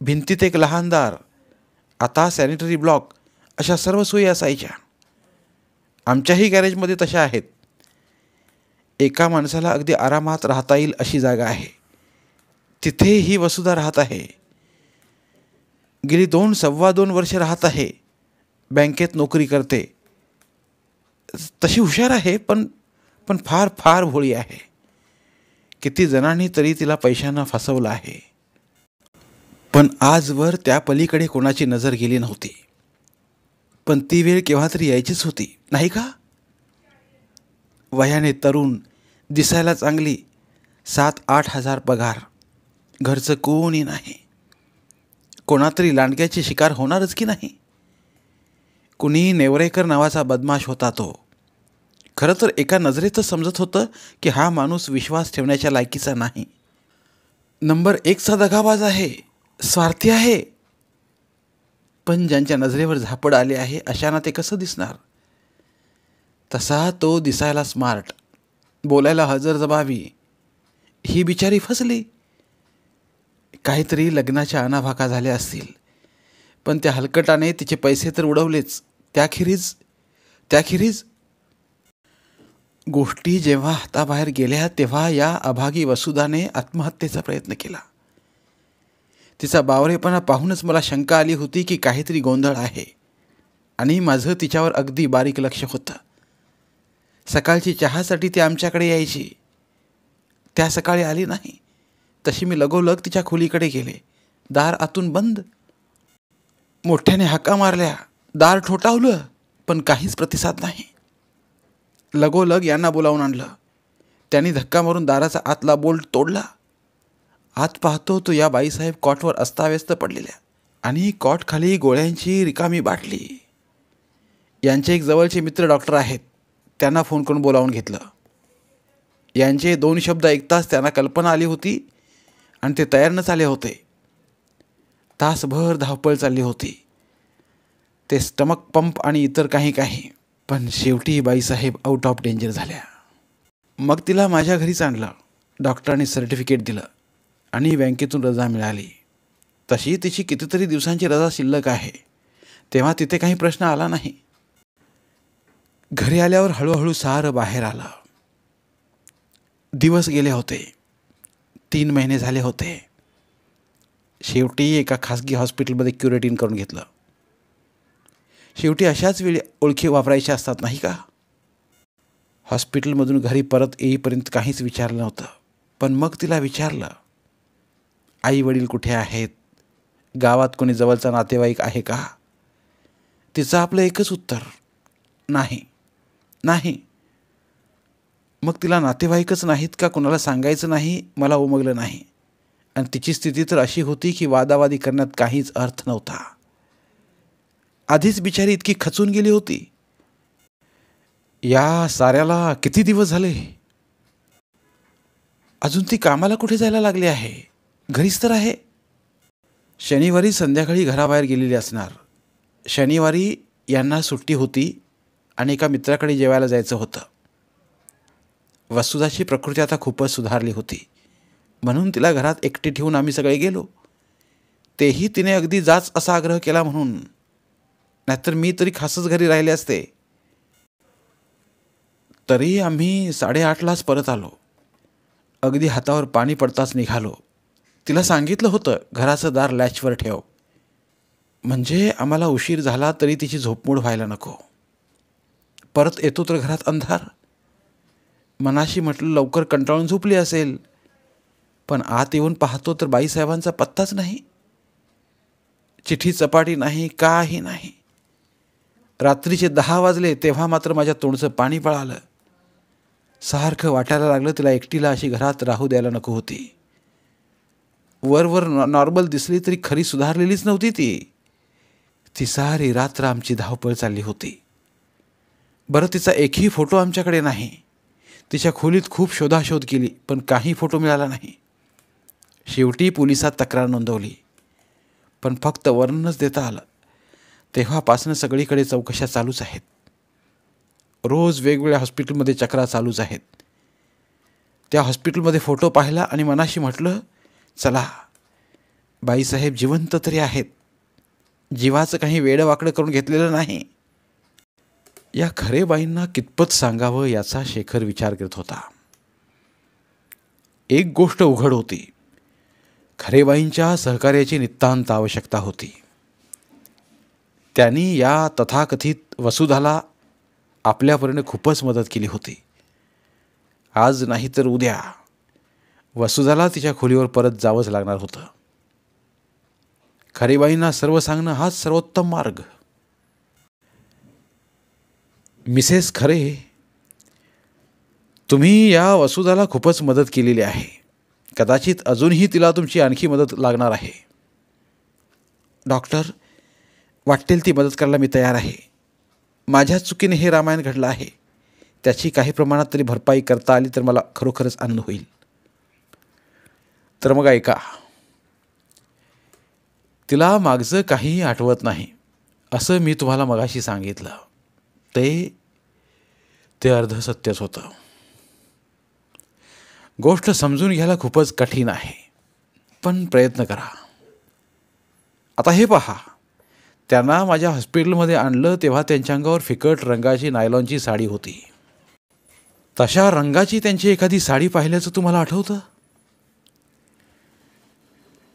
भिंतीत एक लहान दार, आता सॅनिटरी ब्लॉक अशा सर्व सोयी असायच्या. आमच्याही गॅरेजमध्ये तशा आहेत. एका माणसाला अगदी आरामात राहता येईल अशी जागा आहे. तिथे ही वसुधा राहत आहे. गेली 2-2.25 वर्ष राहत आहे. बँकेत नोकरी करते. तशी हुशार आहे, पण फार फार भोळी आहे. किती जणांनी तरी तिला पैशानं फसवलं आहे. पण आजवर त्या पलीकडे कोणाची नजर गेली नव्हती. पण ती वेळ केव्हा तरी यायचीच होती, नाही का? वयाने तरुण, दिसायला चांगली, 7-8 हजार पगार, घरचं कोणी नाही. कोणातरी लांडग्याची शिकार होणारच की नाही. कुणी नेवरेकर नावाचा बदमाश होता तो. खरं तर एका नजरेतच समजत होतं की हा माणूस विश्वास ठेवण्याच्या लायकीचा नाही. नंबर 1चा दगाबाज आहे, स्वार्थी आहे. पण ज्यांच्या नजरेवर झापड आले आहे अशांना ते कसं दिसणार? तसा तो दिसायला स्मार्ट, बोलायला हजरजबाबी. ही बिचारी फसली. काहीतरी लग्नाच्या अनाभाका झाल्या असतील, पण त्या हलकटाने तिचे पैसे तर उडवलेच. त्याखेरीज गोष्टी जेव्हा हाताबाहेर गेल्या तेव्हा या अभागी वसुधाने आत्महत्येचा प्रयत्न केला. तिचा बावरेपणा पाहूनच मला शंका आली होती की काहीतरी गोंधळ आहे. आणि माझं तिच्यावर अगदी बारीक लक्ष होतं. सकाळची चहासाठी ती आमच्याकडे यायची. त्या सकाळी आली नाही. तशी मी लगोलग तिच्या खोलीकडे गेले. दार आतून बंद. मोठ्याने हाका मारल्या, दार ठोठावलं, पण काहीच प्रतिसाद नाही. लगोलग यांना बोलावून आणलं. त्यांनी धक्का मारून दाराचा आतला बोल्ट तोडला. आत पाहतो तो या बाईसाहेब कॉटवर अस्ताव्यस्त पडलेल्या, आणि कॉट खाली गोळ्यांची रिकामी बाटली. यांचे एक जवळचे मित्र डॉक्टर आहेत. त्यांना फोन करून बोलावून घेतलं. यांचे 2 शब्द ऐकताच त्यांना कल्पना आली होती आणि ते तयार न झाले होते. तासभर धावपळ चालली होती. ते स्टमक पंप आणि इतर काही. पण शेवटी बाईसाहेब आउट ऑफ डेंजर झाल्या. मग तिला माझ्या घरीच आणलं. डॉक्टरांनी सर्टिफिकेट दिलं आणि बँकेतून रजा मिळाली. तशी तिची कितीतरी दिवसांची रजा शिल्लक आहे. तेव्हा तिथे काही प्रश्न आला नाही. घरी आल्यावर हळूहळू सारं बाहेर आलं. दिवस गेले होते. 3 महिने झाले होते. शेवटी एका खासगी हॉस्पिटलमध्ये क्युरेटिन करून घेतलं. शेवटी अशाच वेळी ओळखी वापरायच्या असतात, नाही का? हॉस्पिटलमधून घरी परत येईपर्यंत काहीच विचारलं नव्हतं. पण मग तिला विचारलं, आई वडील कुठे आहेत? गावात कोणी जवळचा नातेवाईक आहे का? तिचं आपलं एकच उत्तर, नाही. मग तिला नातेवाईकच नाहीत का कुणाला सांगायचं नाही, मला उमगलं नाही. आणि तिची स्थिती तर अशी होती की वादावादी करण्यात काहीच अर्थ नव्हता. आधीच बिचारी इतकी खचून गेली होती. या साऱ्याला किती दिवस झाले? अजून ती कामाला कुठे जायला लागली आहे? घरीच तर आहे. शनिवारी संध्याकाळी घराबाहेर गेलेली असणार. शनिवारी यांना सुट्टी होती आणि एका मित्राकडे जेवायला जायचं होतं. वसुधाची प्रकृती आता खूपच सुधारली होती. म्हणून तिला घरात एकटी ठेवून आम्ही सगळे गेलो. तेही तिने अगदी जाच असा आग्रह केला म्हणून. नाहीतर मी तरी खासच घरी राहिले असते. तरी आम्ही 8:30लाच परत आलो. अगदी हातावर पाणी पडताच निघालो. तिला सांगितलं होतं घराचं दार लॅचवर ठेव, म्हणजे आम्हाला उशीर झाला तरी तिची झोपमोड व्हायला नको. परत येतो तर घरात अंधार. मनाशी म्हटलं लवकर कंटाळून झोपली असेल. पण आत येऊन पाहतो तर बाईसाहेबांचा पत्ताच नाही. चिठी चपाटी नाही, काही नाही. रात्रीचे 10 वाजले तेव्हा मात्र माझ्या तोंडचं पाणी पळालं. सारखं वाटायला लागलं तिला एकटीला अशी घरात राहू द्यायला नको होती. वर नॉर्मल दिसली तरी खरी सुधारलेलीच नव्हती ती. ती सारी रात्र आमची धावपळ चालली होती. बरं, तिचा एकही फोटो आमच्याकडे नाही. तिच्या खोलीत खूप शोधाशोध केली पण काही फोटो मिळाला नाही. शेवटी पोलिसात तक्रार नोंदवली, पण फक्त वर्णनच देता आलं. तेव्हापासून सगळीकडे चौकशा चालूच आहेत. रोज वेगवेगळ्या हॉस्पिटलमध्ये चक्रा चालूच आहेत. त्या हॉस्पिटलमध्ये फोटो पाहिला आणि मनाशी म्हटलं, चला बाईसाहेब जिवंत तरी आहेत, जीवाचं काही वेडवाकडं करून घेतलेलं नाही. या खरेबाईंना कितपत सांगावं याचा शेखर विचार करत होता. एक गोष्ट उघड होती, खरेबाईंच्या सहकार्याची नितांत आवश्यकता होती. त्यांनी या तथाकथित वसुधाला आपल्यापर्यंत खूपच मदत केली होती. आज नाही तर उद्या वसुधाला तिच्या खोलीवर परत जावंच लागणार होतं. खरेबाईंना सर्व सांगणं हाच सर्वोत्तम मार्ग. मिसेस खरे, तुम्ही या वसुधाला खूपच मदत केलेली आहे. कदाचित अजूनही तिला तुमची आणखी मदत लागणार आहे. डॉक्टर, वाटेल ती मदत करायला मी तयार आहे. माझ्या चुकीने हे रामायण घडलं आहे. त्याची काही प्रमाणात तरी भरपाई करता आली तर मला खरोखरच आनंद होईल. तर मग ऐका, तिला मागचं काहीही आठवत नाही असं मी तुम्हाला मगाशी सांगितलं. ते अर्ध सत्यच होतं. गोष्ट समजून घ्यायला खूपच कठीण आहे, पण प्रयत्न करा. आता हे पहा, त्यांना माझ्या हॉस्पिटलमध्ये आणलं तेव्हा त्यांच्या अंगावर फिकट रंगाची नायलॉनची साडी होती. तशा रंगाची त्यांची एखादी साडी पाहिल्याचं तुम्हाला आठवतं?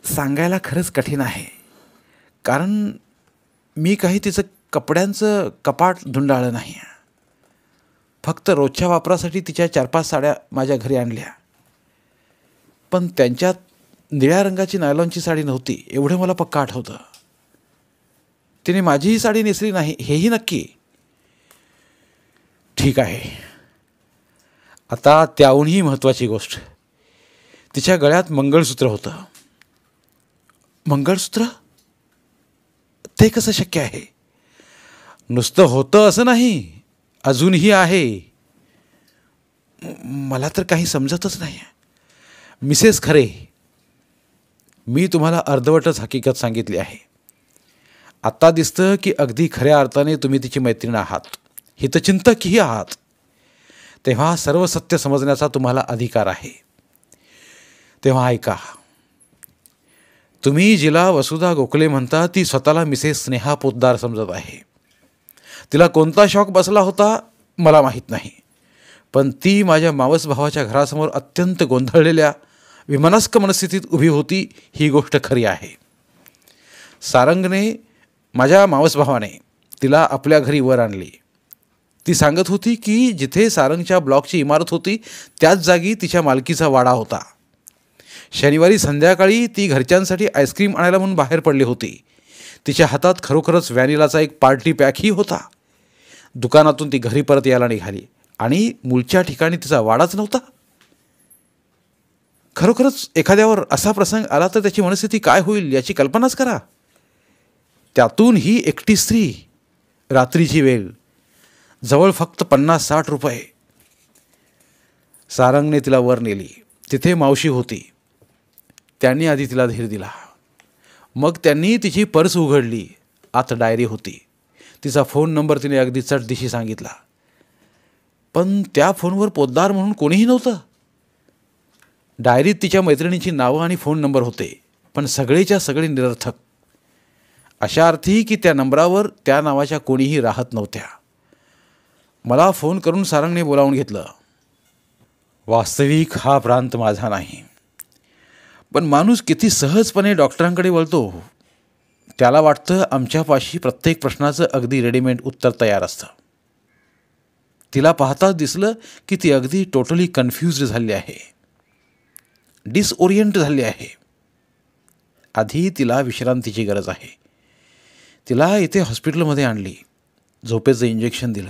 सांगायला खरंच कठीण आहे, कारण मी काही तिचं कपड्यांचं कपाट धुंडाळलं नाही. फक्त रोजच्या वापरासाठी तिच्या 4-5 साड्या माझ्या घरी आणल्या, पण त्यांच्यात निळ्या रंगाची नायलॉनची साडी नव्हती एवढं मला पक्का आठवतं. तिने माझीही साडी नेसली नाही हेही नक्की. ठीक आहे, आता त्याहूनही महत्त्वाची गोष्ट, तिच्या गळ्यात मंगळसूत्र होतं. मंगळसूत्र? ते कसं शक्य आहे? नुसतं होतं असं नाही, अजूनही आहे. मला तर काही समजतच नाही. मिसेस खरे, मी तुम्हाला अर्धवटच हकीकत सांगितली आहे. आत्ता दिसतं की अगदी खऱ्या अर्थाने तुम्ही तिची मैत्रीण आहात, हितचिंतकही आहात. तेव्हा सर्व सत्य समजण्याचा तुम्हाला अधिकार आहे. तेव्हा ऐका, तुम्ही जिला वसुधा गोखले म्हणता ती स्वतःला मिसेस स्नेहा पोद्दार समजत आहे. तिला कोणता शॉक बसला होता मला माहीत नाही, पण ती माझ्या मावस भावाच्या घरासमोर अत्यंत गोंधळलेल्या विमनस्क मनस्थितीत उभी होती ही गोष्ट खरी आहे. सारंगने, माझ्या मावस भावाने तिला आपल्या घरी वर आणली. ती सांगत होती की जिथे सारंगच्या ब्लॉकची इमारत होती त्याच जागी तिच्या मालकीचा वाडा होता. शनिवारी संध्याकाळी ती घरच्यांसाठी आईस्क्रीम आणायला म्हणून बाहेर पडली होती. तिच्या हातात खरोखरच व्हॅनिलाचा एक पार्टी पॅकही होता. दुकानातून ती घरी परत यायला निघाली आणि मूळच्या ठिकाणी तिचा वाडाच नव्हता. खरोखरच एखाद्यावर असा प्रसंग आला तर त्याची मनस्थिती काय होईल याची कल्पनाच करा. त्यातून ही एकटी स्त्री, रात्रीची वेळ, जवळ फक्त 50-60 रुपये. सारंगने तिला वर नेली. तिथे मावशी होती. त्यांनी आधी तिला धीर दिला. मग त्यांनी तिची पर्स उघडली. आत डायरी होती. तिचा फोन नंबर तिने अगदी चटदिशी सांगितला. पण त्या फोनवर पोद्दार म्हणून कोणीही नव्हतं. डायरीत तिच्या मैत्रिणींची नावं आणि फोन नंबर होते, पण सगळेच्या सगळे निरर्थक. अशा अर्थी की त्या नंबरावर त्या नावाच्या कोणीही राहत नव्हत्या. मला फोन करून सारंगने बोलावून घेतलं. वास्तविक हा प्रांत माझा नाही, पण माणूस किती सहजपणे डॉक्टरांकडे वळतो. त्याला वाटतं आमच्यापाशी प्रत्येक प्रश्नाचं अगदी रेडीमेड उत्तर तयार असतं. तिला पाहताच दिसलं की ती अगदी टोटली कन्फ्यूज्ड झाली आहे, डिसओरिएंट झाली आहे. आधी तिला विश्रांतीची गरज आहे. तिला इथे हॉस्पिटलमध्ये आणली, झोपेचं इंजेक्शन दिलं.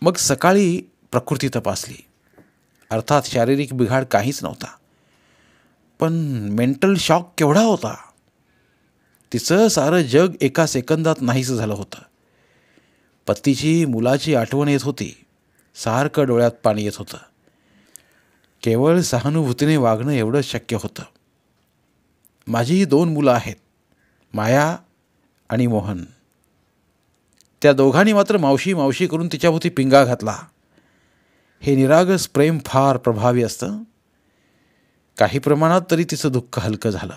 मग सकाळी प्रकृती तपासली. अर्थात शारीरिक बिघाड काहीच नव्हता, पण मेंटल शॉक केवढा होता. तिचं सारं जग एका सेकंदात नाहीसं झालं होतं. पतीची, मुलाची आठवण येत होती. सारखं डोळ्यात पाणी येत होतं. केवळ सहानुभूतीने वागणं एवढंच शक्य होतं. माझी 2 मुलं आहेत, माया आणि मोहन. त्या दोघांनी मात्र मावशी मावशी करून तिच्याभोवती पिंगा घातला. हे निरागस प्रेम फार प्रभावी असतं. काही प्रमाणात तरी तिचं दुःख हलकं झालं.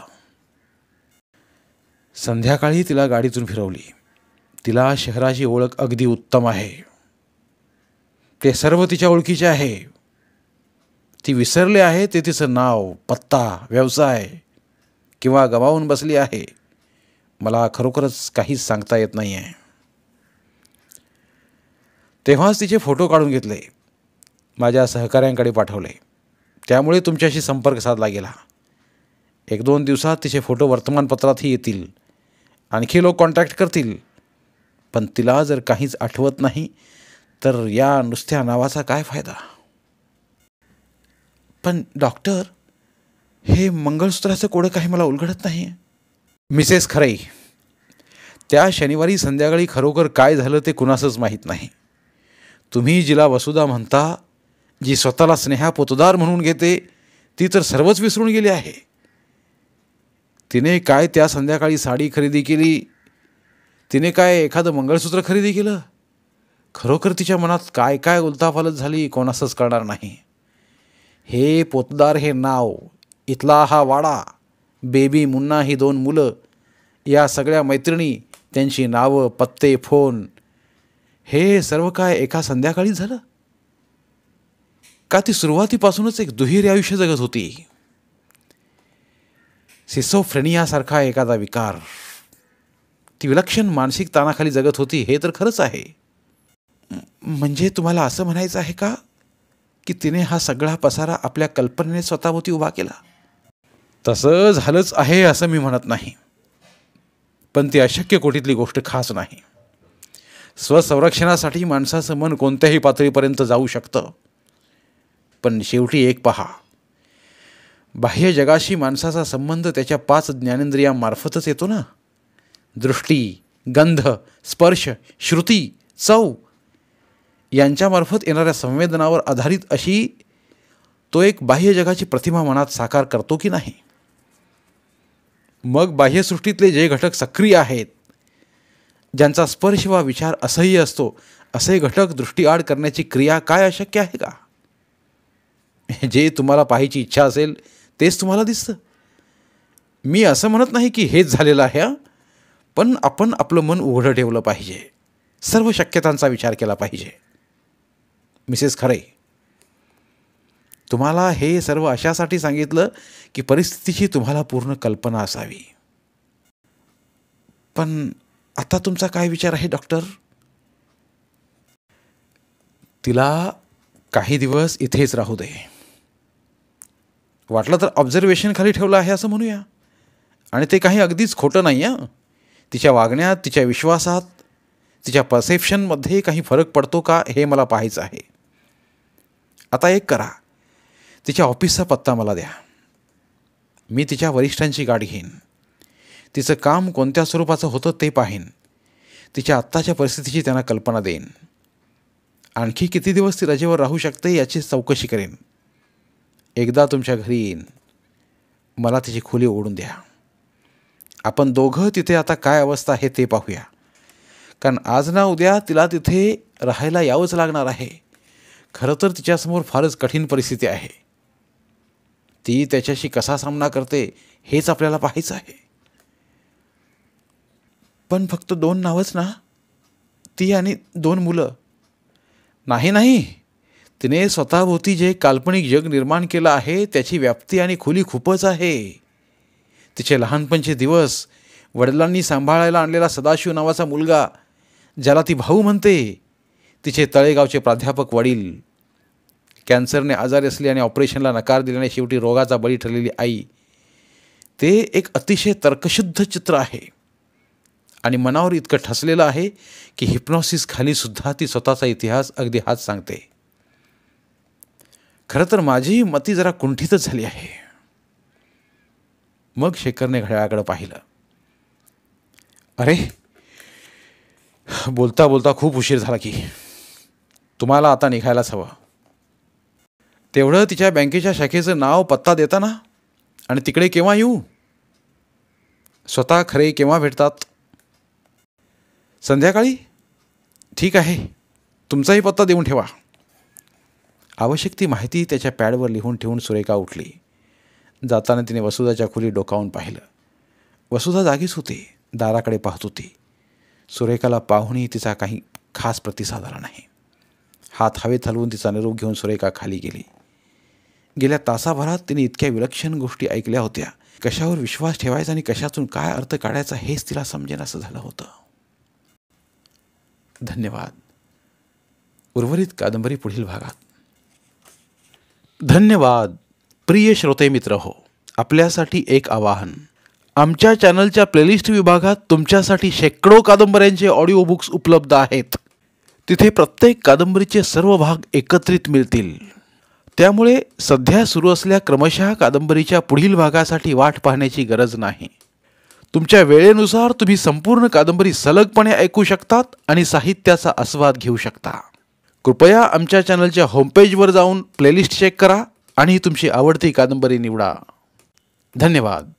संध्याकाळी तिला गाडीतून फिरवली. तिला शहराची ओळख अगदी उत्तम आहे. ते सर्व तिच्या ओळखीचे आहे. ती विसरले आहे ते तिचं नाव, पत्ता, व्यवसाय किंवा गमावून बसली आहे. मला खरोखरच काहीच सांगता येत नाही आहे. तेव्हाच तिचे फोटो काढून घेतले, माझ्या सहकाऱ्यांकडे पाठवले. त्यामुळे तुमच्याशी संपर्क साधला गेला. 1-2 दिवसात तिचे फोटो वर्तमानपत्रातही येतील. आणखी लोक कॉन्टॅक्ट करतील. पण तिला जर काहीच आठवत नाही तर या नुसत्या नावाचा काय फायदा? पण डॉक्टर, हे मंगळसूत्राचं कोडं काही मला उलगडत नाही. मिसेस खरई, त्या शनिवारी संध्याकाळी खरोखर काय झालं ते कुणासच माहीत नाही. तुम्ही जिला वसुधा म्हणता, जी स्वतःला स्नेहा पोतदार म्हणून घेते, ती तर सर्वच विसरून गेली आहे. तिने काय त्या संध्याकाळी साडी खरेदी केली, तिने काय एखादं मंगळसूत्र खरेदी केलं, खरोखर तिच्या मनात काय काय उलथापालथ झाली कोणासच कळणार नाही. हे पोतदार हे नाव, इथला हा वाडा, बेबी, मुन्ना ही 2 मुलं, या सगळ्या मैत्रिणी, त्यांची नावं, पत्ते, फोन, हे सर्व काय एका संध्याकाळी झालं? का ती सुरुवातीपासूनच एक दुहेरी आयुष्य जगत होती? सिसोफ्रेनियासारखा एखादा विकार, ती विलक्षण मानसिक ताणाखाली जगत होती, हे तर खरंच आहे. म्हणजे तुम्हाला असं म्हणायचं आहे का की तिने हा सगळा पसारा आपल्या कल्पनेने स्वतःभोवती उभा केला? तसं झालंच आहे असं मी म्हणत नाही, पण ती अशक्य कोटीतली गोष्ट खास नाही. स्वसंरक्षणासाठी माणसाचं मन कोणत्याही पातळीपर्यंत जाऊ शकतं. पण शेवटी एक पहा, बाह्य जगाशी माणसाचा संबंध त्याच्या 5 ज्ञानेंद्रियांमार्फतच येतो ना. दृष्टी, गंध, स्पर्श, श्रुती, चव यांच्यामार्फत येणाऱ्या संवेदनावर आधारित अशी तो एक बाह्य जगाची प्रतिमा मनात साकार करतो की नाही? मग बाह्यसृष्टीतले जे घटक सक्रिय आहेत, ज्यांचा स्पर्श वा विचार असह्य असतो, असे घटक दृष्टीआड करण्याची क्रिया काय अशक्य आहे का? जे तुम्हाला पाहायची इच्छा असेल तेच तुम्हाला दिसतं. मी असं म्हणत नाही की हेच झालेलं आहे, पण आपण आपलं मन उघडं ठेवलं पाहिजे, सर्व शक्यतांचा विचार केला पाहिजे. मिसेस खरे, तुम्हाला हे सर्व अशासाठी सांगितलं की परिस्थितीची तुम्हाला पूर्ण कल्पना असावी. पण आता तुमचा काय विचार आहे डॉक्टर? तिला काही दिवस इथेच राहू दे. वाटलं तर ऑब्झर्वेशन खाली ठेवलं आहे असं म्हणूया. आणि ते काही अगदीच खोटं नाही आहे. तिच्या वागण्यात, तिच्या विश्वासात, तिच्या परसेप्शनमध्ये काही फरक पडतो का हे मला पाहायचं आहे. आता एक करा, तिच्या ऑफिसचा पत्ता मला द्या. मी तिच्या वरिष्ठांची गाडी घेईन. तिचं काम कोणत्या स्वरूपाचं होतं ते पाहीन. तिच्या आत्ताच्या परिस्थितीची त्यांना कल्पना देईन. आणखी किती दिवस ती रजेवर राहू शकते याची चौकशी करेन. एकदा तुमच्या घरी येईन. मला तिची खोली ओढून द्या. आपण दोघं तिथे आता काय अवस्था आहे ते पाहूया. कारण आज ना उद्या तिला तिथे राहायला यावंच लागणार आहे. खरं तर तिच्यासमोर फारच कठीण परिस्थिती आहे. ती त्याच्याशी कसा सामना करते हेच आपल्याला पाहायचं आहे. पण फक्त 2 नावच ना, ती आणि 2 मुलं? नाही, तिने स्वतःभोवती जे काल्पनिक जग निर्माण केलं आहे त्याची व्याप्ती आणि खोली खूपच आहे. तिचे लहानपणचे दिवस, वडिलांनी सांभाळायला आणलेला सदाशिव नावाचा मुलगा ज्याला ती भाऊ म्हणते, तिचे तळेगावचे प्राध्यापक वडील, कॅन्सरने आजारी असली आणि ऑपरेशनला नकार दिल्याने शेवटी रोगाचा बळी ठरलेली आई, ते एक अतिशय तर्कशुद्ध चित्र आहे. आणि मनावर इतकं ठसलेलं आहे की हिप्नॉसिस खाली सुद्धा ती स्वतःचा इतिहास अगदी हाच सांगते. खरं तर माझी मती जरा कुंठितच झाली आहे. मग शेखरने घड्याळाकडे पाहिलं. अरे, बोलता बोलता खूप उशीर झाला की तुम्हाला आता निघायलाच हवं. तेवढं तिच्या बँकेच्या शाखेचं नाव, पत्ता देता ना. आणि तिकडे केव्हा येऊ? स्वतः खरे केव्हा भेटतात? संध्याकाळी? ठीक आहे, तुमचाही पत्ता देऊन ठेवा. आवश्यक ती माहिती त्याच्या पॅडवर लिहून ठेवून सुरेखा उठली. जाताना तिने वसुधाच्या खोलीत डोकावून पाहिलं. वसुधा जागीच होती, दाराकडे पाहत होती. सुरेखाला पाहूनही तिचा काही खास प्रतिसाद आला नाही. हात हवेत हलवून तिचा निरोप घेऊन सुरेखा खाली गेली. गेल्या तासाभरात तिने इतक्या विलक्षण गोष्टी ऐकल्या होत्या. कशावर विश्वास ठेवायचा आणि कशातून काय अर्थ काढायचा हेच तिला समजेनासं झालं होतं. धन्यवाद. उर्वरित कादंबरी पुढील भागात. धन्यवाद. प्रिय श्रोते मित्र हो, आपल्यासाठी एक आवाहन. आमच्या चॅनलच्या प्लेलिस्ट विभागात तुमच्यासाठी शेकडो कादंबऱ्यांचे ऑडिओ बुक्स उपलब्ध आहेत. तिथे प्रत्येक कादंबरीचे सर्व भाग एकत्रित मिळतील. त्यामुळे सध्या सुरू असलेल्या क्रमशः कादंबरीच्या पुढील भागासाठी वाट पाहण्याची गरज नाही. तुमच्या वेळेनुसार तुम्ही संपूर्ण कादंबरी सलगपणे ऐकू शकतात आणि साहित्याचा आस्वाद घेऊ शकता. कृपया आमच्या चॅनलच्या होमपेजवर जाऊन प्लेलिस्ट चेक करा आणि तुमची आवडती कादंबरी निवडा. धन्यवाद.